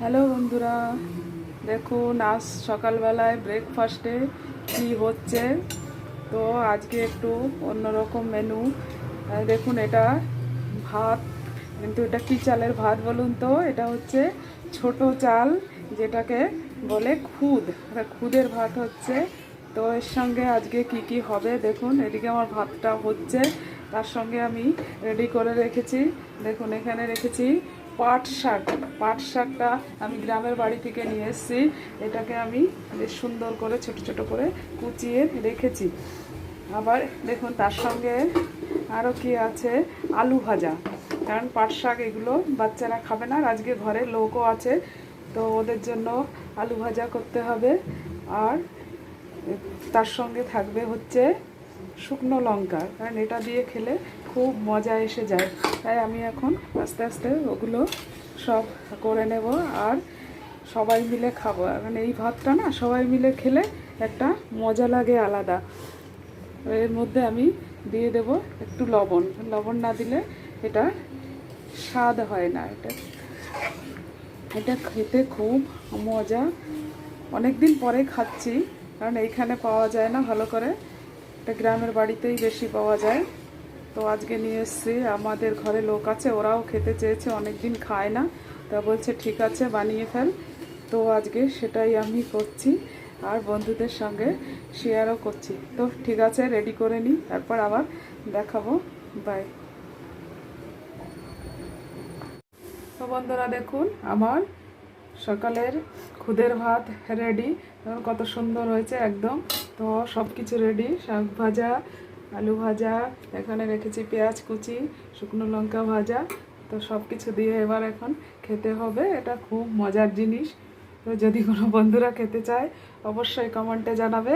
Hello বন্ধুরা, দেখুন আজ সকালবেলায় ব্রেকফাস্টে কি হচ্ছে। তো আজকে একটু অন্যরকম মেনু। দেখুন এটা ভাত, কিন্তু এটা কি চালের ভাত বলুন তো? এটা হচ্ছে ছোট চাল, যেটাকে বলে খুদ। খুদের ভাত হচ্ছে। তো এর সঙ্গে আজকে কি কি হবে দেখুন। এদিকে আমার ভাতটা হচ্ছে, তার সঙ্গে আমি রেডি করে রেখেছি। দেখুন এখানে রেখেছি পাট শাক। পাট শাকটা আমি গ্রামের বাড়ি থেকে নিয়ে এসেছি। এটাকে আমি বেশ সুন্দর করে ছোট ছোট করে কুচিয়ে রেখেছি। আবার দেখুন তার সঙ্গে আরও কি আছে, আলু ভাজা। কারণ পাট শাক এগুলো বাচ্চারা খাবে না, আর আজকে ঘরে লোকও আছে, তো ওদের জন্য আলু ভাজা করতে হবে। আর তার সঙ্গে থাকবে হচ্ছে শুকনো লঙ্কা, কারণ এটা দিয়ে খেলে খুব মজা এসে যায়। তাই আমি এখন আস্তে আস্তে ওগুলো সব করে নেব, আর সবাই মিলে খাবো। কারণ এই ভাতটা না সবাই মিলে খেলে একটা মজা লাগে আলাদা। এর মধ্যে আমি দিয়ে দেব একটু লবণ। লবণ না দিলে এটা স্বাদ হয় না। এটা খেতে খুব মজা। অনেক দিন পরে খাচ্ছি, কারণ এইখানে পাওয়া যায় না ভালো করে। এটা গ্রামের বাড়িতেই বেশি পাওয়া যায়। তো আজকে নিয়ে এসেছি, আমাদের ঘরে লোক আছে, ওরাও খেতে চেয়েছে, অনেক দিন খায় না। তা বলছে ঠিক আছে বানিয়ে ফেল। তো আজকে সেটাই আমি করছি, আর বন্ধুদের সঙ্গে শেয়ারও করছি। তো ঠিক আছে, রেডি করে নিই, তারপর আবার দেখাবো। বাই। তো বন্ধুরা দেখুন, আমার সকালের খুদের ভাত রেডি। কত সুন্দর হয়েছে একদম। তো সব কিছু রেডি, শাক ভাজা, আলু ভাজা, এখানে রেখেছি পেঁয়াজ কুচি, শুকনো লঙ্কা ভাজা। তো সব কিছু দিয়ে এবার এখন খেতে হবে। এটা খুব মজার জিনিস। তো যদি কোনো বন্ধুরা খেতে চায় অবশ্যই কমেন্টে জানাবে,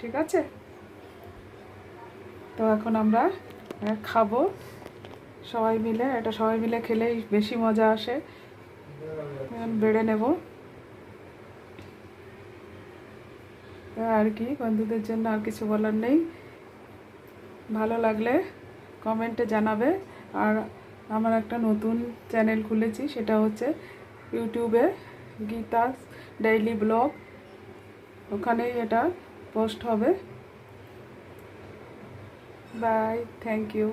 ঠিক আছে? তো এখন আমরা খাবো সবাই মিলে। এটা সবাই মিলে খেলেই বেশি মজা আসে। বেড়ে নেব আর কি, বন্ধুদের জন্য আর কিছু বলার নেই। ভালো লাগলে কমেন্টে জানাবে। আর আমার একটা নতুন চ্যানেল খুলেছি, সেটা হচ্ছে ইউটিউবে গীতা ডেইলি ব্লগ। ওখানেই এটা পোস্ট হবে। Bye, thank you.